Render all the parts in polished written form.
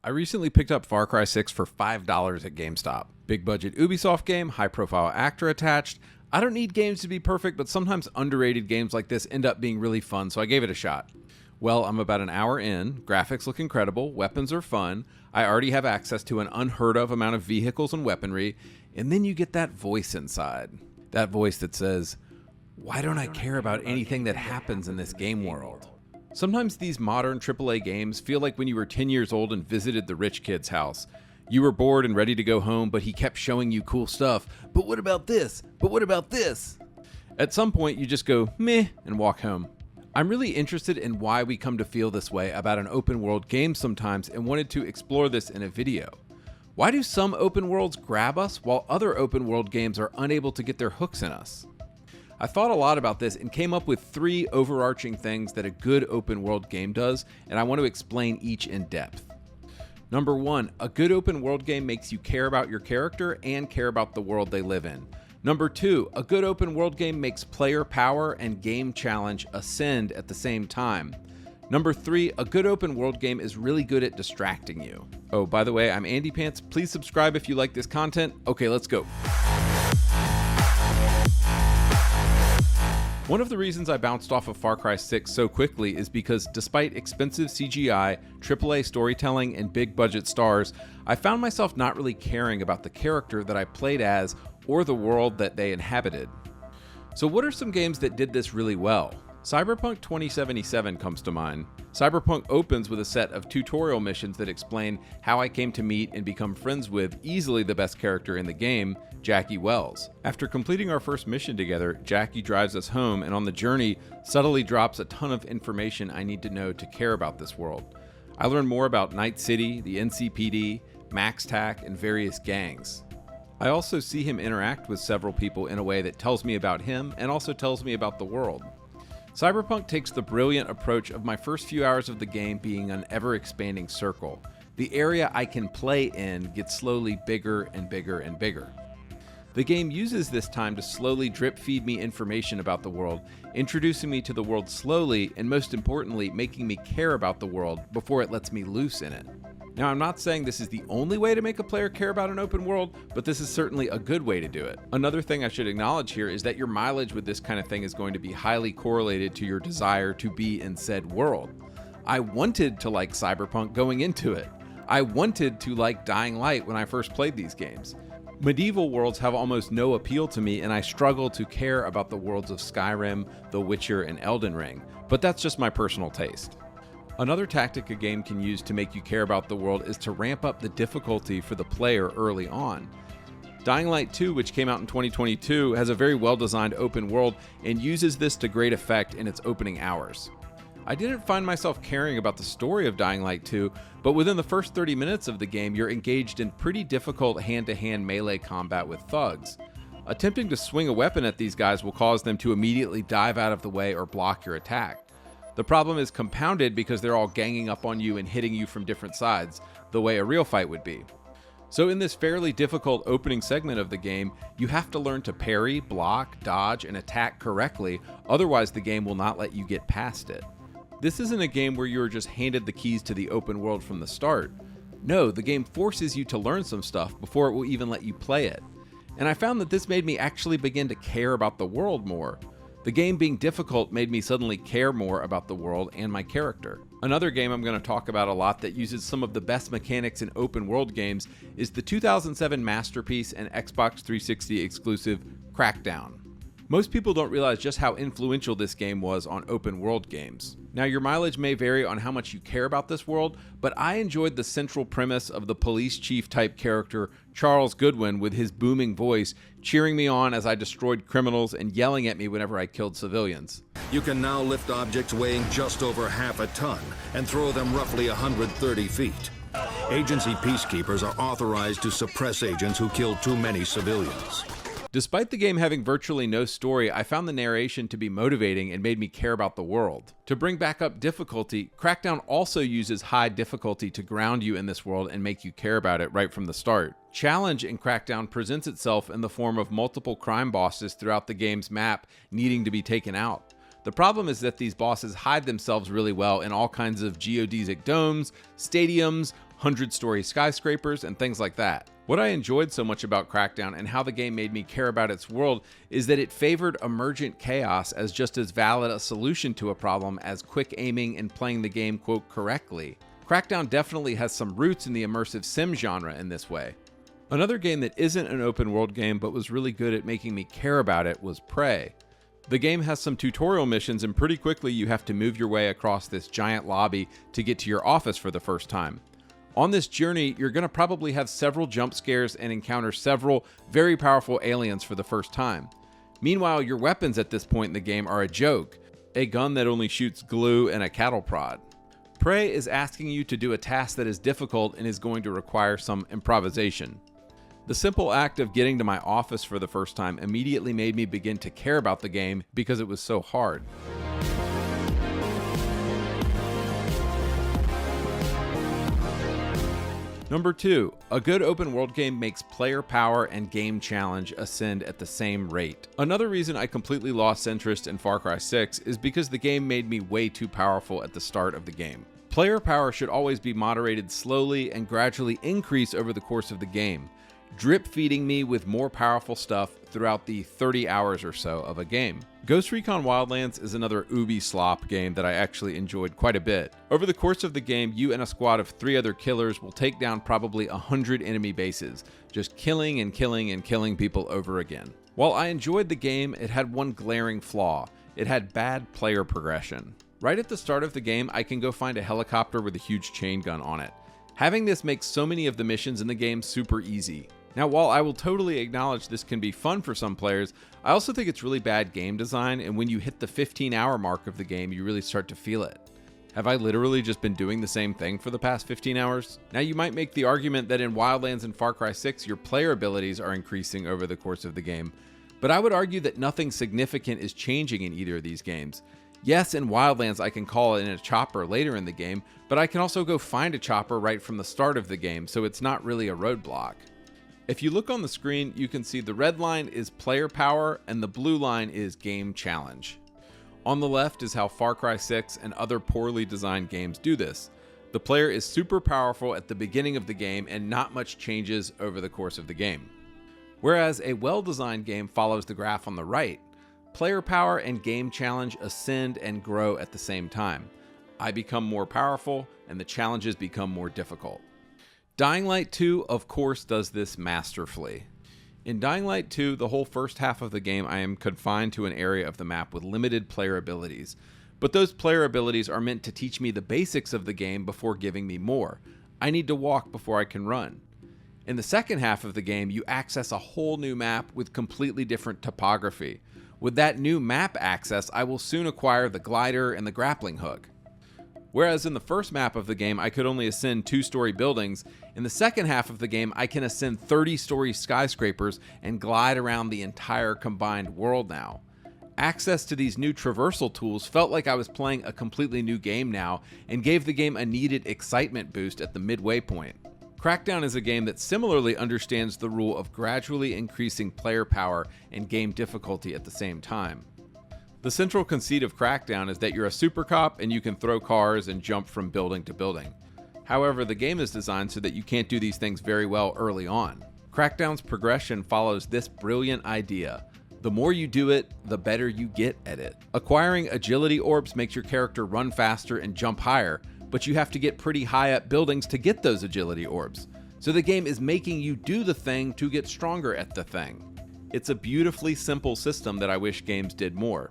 I recently picked up Far Cry 6 for $5 at GameStop. Big budget Ubisoft game, high profile actor attached. I don't need games to be perfect, but sometimes underrated games like this end up being really fun, so I gave it a shot. Well, I'm about an hour in, graphics look incredible, weapons are fun, I already have access to an unheard of amount of vehicles and weaponry, and then you get that voice inside. That voice that says, why don't I care about anything that happens in this game world? Sometimes these modern AAA games feel like when you were 10 years old and visited the rich kid's house. You were bored and ready to go home, but he kept showing you cool stuff. But what about this? But what about this? At some point, you just go, meh, and walk home. I'm really interested in why we come to feel this way about an open world game sometimes and wanted to explore this in a video. Why do some open worlds grab us while other open world games are unable to get their hooks in us? I thought a lot about this and came up with 3 overarching things that a good open world game does, and I want to explain each in depth. Number 1, a good open world game makes you care about your character and care about the world they live in. Number 2, a good open world game makes player power and game challenge ascend at the same time. Number 3, a good open world game is really good at distracting you. Oh, by the way, I'm Andy Pants. Please subscribe if you like this content. Okay, let's go. One of the reasons I bounced off of Far Cry 6 so quickly is because despite expensive CGI, AAA storytelling, and big budget stars, I found myself not really caring about the character that I played as or the world that they inhabited. So what are some games that did this really well? Cyberpunk 2077 comes to mind. Cyberpunk opens with a set of tutorial missions that explain how I came to meet and become friends with easily the best character in the game, Jackie Wells. After completing our first mission together, Jackie drives us home and on the journey subtly drops a ton of information I need to know to care about this world. I learn more about Night City, the NCPD, MaxTac, and various gangs. I also see him interact with several people in a way that tells me about him and also tells me about the world. Cyberpunk takes the brilliant approach of my first few hours of the game being an ever-expanding circle. The area I can play in gets slowly bigger and bigger and bigger. The game uses this time to slowly drip-feed me information about the world, introducing me to the world slowly and most importantly, making me care about the world before it lets me loose in it. Now, I'm not saying this is the only way to make a player care about an open world, but this is certainly a good way to do it. Another thing I should acknowledge here is that your mileage with this kind of thing is going to be highly correlated to your desire to be in said world. I wanted to like Cyberpunk going into it. I wanted to like Dying Light when I first played these games. Medieval worlds have almost no appeal to me, and I struggle to care about the worlds of Skyrim, The Witcher, and Elden Ring, but that's just my personal taste. Another tactic a game can use to make you care about the world is to ramp up the difficulty for the player early on. Dying Light 2, which came out in 2022, has a very well-designed open world and uses this to great effect in its opening hours. I didn't find myself caring about the story of Dying Light 2, but within the first 30 minutes of the game, you're engaged in pretty difficult hand-to-hand melee combat with thugs. Attempting to swing a weapon at these guys will cause them to immediately dive out of the way or block your attack. The problem is compounded because they're all ganging up on you and hitting you from different sides, the way a real fight would be. So in this fairly difficult opening segment of the game, you have to learn to parry, block, dodge, and attack correctly, otherwise the game will not let you get past it. This isn't a game where you're just handed the keys to the open world from the start. No, the game forces you to learn some stuff before it will even let you play it. And I found that this made me actually begin to care about the world more. The game being difficult made me suddenly care more about the world and my character. Another game I'm going to talk about a lot that uses some of the best mechanics in open world games is the 2007 masterpiece and Xbox 360 exclusive Crackdown. Most people don't realize just how influential this game was on open world games. Now, your mileage may vary on how much you care about this world, but I enjoyed the central premise of the police chief type character Charles Goodwin with his booming voice cheering me on as I destroyed criminals and yelling at me whenever I killed civilians. You can now lift objects weighing just over half a ton and throw them roughly 130 feet. Agency peacekeepers are authorized to suppress agents who kill too many civilians. Despite the game having virtually no story, I found the narration to be motivating and made me care about the world. To bring back up difficulty, Crackdown also uses high difficulty to ground you in this world and make you care about it right from the start. Challenge in Crackdown presents itself in the form of multiple crime bosses throughout the game's map needing to be taken out. The problem is that these bosses hide themselves really well in all kinds of geodesic domes, stadiums, 100-story skyscrapers, and things like that. What I enjoyed so much about Crackdown and how the game made me care about its world is that it favored emergent chaos as just as valid a solution to a problem as quick aiming and playing the game, quote, correctly. Crackdown definitely has some roots in the immersive sim genre in this way. Another game that isn't an open world game but was really good at making me care about it was Prey. The game has some tutorial missions, and pretty quickly you have to move your way across this giant lobby to get to your office for the first time. On this journey, you're going to probably have several jump scares and encounter several very powerful aliens for the first time. Meanwhile, your weapons at this point in the game are a joke, a gun that only shoots glue and a cattle prod. Prey is asking you to do a task that is difficult and is going to require some improvisation. The simple act of getting to my office for the first time immediately made me begin to care about the game because it was so hard. Number 2, a good open world game makes player power and game challenge ascend at the same rate. Another reason I completely lost interest in Far Cry 6 is because the game made me way too powerful at the start of the game. Player power should always be moderated slowly and gradually increase over the course of the game, drip feeding me with more powerful stuff throughout the 30 hours or so of a game. Ghost Recon Wildlands is another Ubi slop game that I actually enjoyed quite a bit. Over the course of the game, you and a squad of 3 other killers will take down probably 100 enemy bases, just killing and killing and killing people over again. While I enjoyed the game, it had one glaring flaw. It had bad player progression. Right at the start of the game, I can go find a helicopter with a huge chain gun on it. Having this makes so many of the missions in the game super easy. Now, while I will totally acknowledge this can be fun for some players, I also think it's really bad game design, and when you hit the 15-hour mark of the game, you really start to feel it. Have I literally just been doing the same thing for the past 15 hours? Now, you might make the argument that in Wildlands and Far Cry 6, your player abilities are increasing over the course of the game, but I would argue that nothing significant is changing in either of these games. Yes, in Wildlands, I can call in a chopper later in the game, but I can also go find a chopper right from the start of the game, so it's not really a roadblock. If you look on the screen, you can see the red line is player power and the blue line is game challenge. On the left is how Far Cry 6 and other poorly designed games do this. The player is super powerful at the beginning of the game and not much changes over the course of the game. Whereas a well-designed game follows the graph on the right, player power and game challenge ascend and grow at the same time. I become more powerful and the challenges become more difficult. Dying Light 2, of course, does this masterfully. In Dying Light 2, the whole first half of the game, I am confined to an area of the map with limited player abilities. But those player abilities are meant to teach me the basics of the game before giving me more. I need to walk before I can run. In the second half of the game, you access a whole new map with completely different topography. With that new map access, I will soon acquire the glider and the grappling hook. Whereas in the first map of the game, I could only ascend 2-story buildings, in the second half of the game, I can ascend 30-story skyscrapers and glide around the entire combined world now. Access to these new traversal tools felt like I was playing a completely new game now and gave the game a needed excitement boost at the midway point. Crackdown is a game that similarly understands the rule of gradually increasing player power and game difficulty at the same time. The central conceit of Crackdown is that you're a super cop and you can throw cars and jump from building to building. However, the game is designed so that you can't do these things very well early on. Crackdown's progression follows this brilliant idea. The more you do it, the better you get at it. Acquiring agility orbs makes your character run faster and jump higher, but you have to get pretty high up buildings to get those agility orbs. So the game is making you do the thing to get stronger at the thing. It's a beautifully simple system that I wish games did more.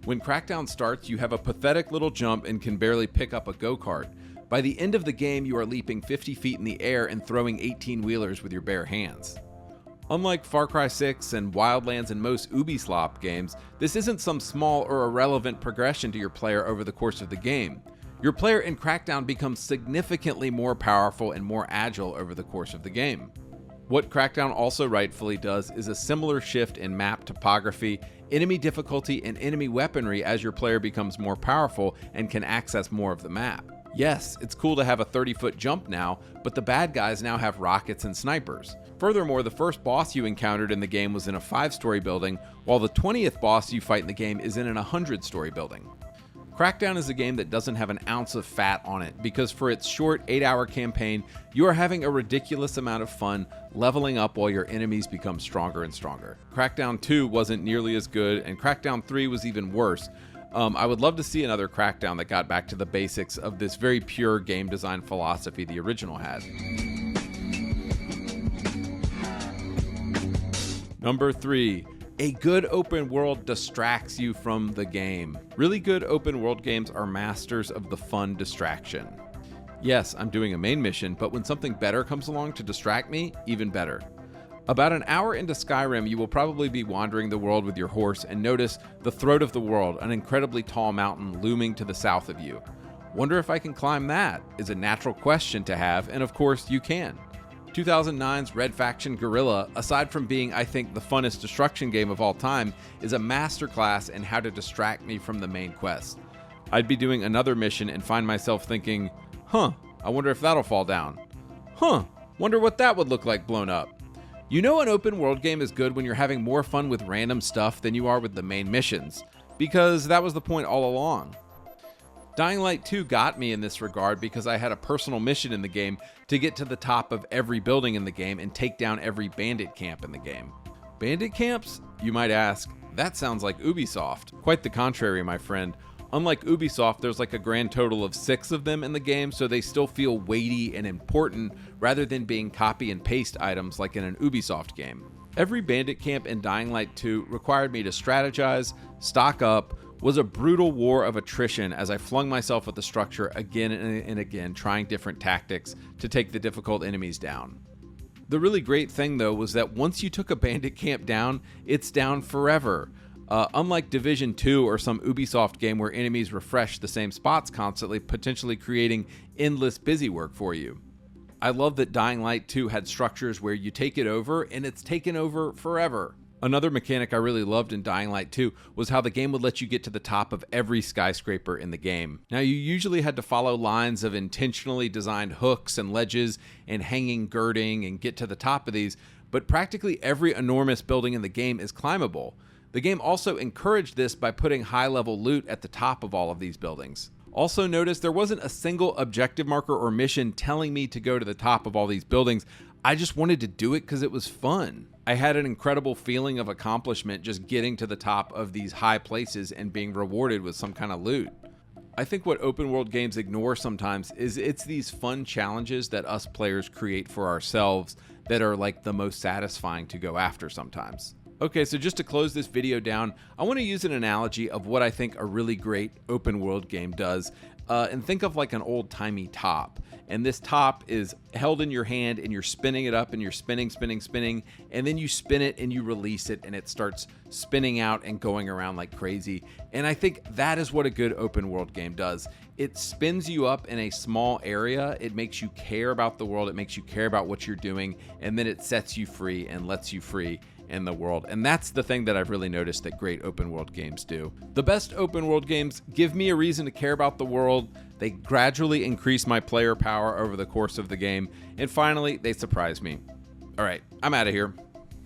When Crackdown starts, you have a pathetic little jump and can barely pick up a go-kart. By the end of the game, you are leaping 50 feet in the air and throwing 18-wheelers with your bare hands. Unlike Far Cry 6 and Wildlands and most Ubi slop games, this isn't some small or irrelevant progression to your player over the course of the game. Your player in Crackdown becomes significantly more powerful and more agile over the course of the game. What Crackdown also rightfully does is a similar shift in map topography, enemy difficulty, and enemy weaponry as your player becomes more powerful and can access more of the map. Yes, it's cool to have a 30-foot jump now, but the bad guys now have rockets and snipers. Furthermore, the first boss you encountered in the game was in a 5-story building, while the 20th boss you fight in the game is in an 100-story building. Crackdown is a game that doesn't have an ounce of fat on it because for its short 8-hour campaign, you are having a ridiculous amount of fun leveling up while your enemies become stronger and stronger. Crackdown 2 wasn't nearly as good, and Crackdown 3 was even worse. I would love to see another Crackdown that got back to the basics of this very pure game design philosophy the original had. Number 3. A good open world distracts you from the game. Really good open world games are masters of the fun distraction. Yes, I'm doing a main mission, but when something better comes along to distract me, even better. About an hour into Skyrim, you will probably be wandering the world with your horse and notice the throat of the world, an incredibly tall mountain looming to the south of you. Wonder if I can climb that is a natural question to have, and of course you can. 2009's Red Faction Guerrilla, aside from being, I think, the funnest destruction game of all time, is a masterclass in how to distract me from the main quest. I'd be doing another mission and find myself thinking, I wonder if that'll fall down. Wonder what that would look like blown up. You know an open world game is good when you're having more fun with random stuff than you are with the main missions, because that was the point all along. Dying Light 2 got me in this regard because I had a personal mission in the game to get to the top of every building in the game and take down every bandit camp in the game. Bandit camps? You might ask. That sounds like Ubisoft. Quite the contrary, my friend. Unlike Ubisoft, there's like a grand total of 6 of them in the game, so they still feel weighty and important rather than being copy and paste items like in an Ubisoft game. Every bandit camp in Dying Light 2 required me to strategize, stock up, was a brutal war of attrition as I flung myself at the structure again and again, trying different tactics to take the difficult enemies down. The really great thing, though, was that once you took a bandit camp down, it's down forever. Unlike Division 2 or some Ubisoft game where enemies refresh the same spots constantly, potentially creating endless busy work for you. I love that Dying Light 2 had structures where you take it over and it's taken over forever. Another mechanic I really loved in Dying Light 2 was how the game would let you get to the top of every skyscraper in the game. Now, you usually had to follow lines of intentionally designed hooks and ledges and hanging girding and get to the top of these, but practically every enormous building in the game is climbable. The game also encouraged this by putting high-level loot at the top of all of these buildings. Also notice there wasn't a single objective marker or mission telling me to go to the top of all these buildings. I just wanted to do it because it was fun. I had an incredible feeling of accomplishment just getting to the top of these high places and being rewarded with some kind of loot. I think what open world games ignore sometimes is it's these fun challenges that us players create for ourselves that are like the most satisfying to go after sometimes. Okay, so just to close this video down, I want to use an analogy of what I think a really great open world game does, and think of like an old-timey top. And this top is held in your hand and you're spinning it up and you're spinning, and then you spin it and you release it and it starts spinning out and going around like crazy. And I think that is what a good open world game does. It spins you up in a small area. It makes you care about the world. It makes you care about what you're doing. And then it sets you free and lets you free in the world. And that's the thing that I've really noticed that great open world games do. The best open world games give me a reason to care about the world. They gradually increase my player power over the course of the game. And finally, they surprise me. All right, I'm out of here.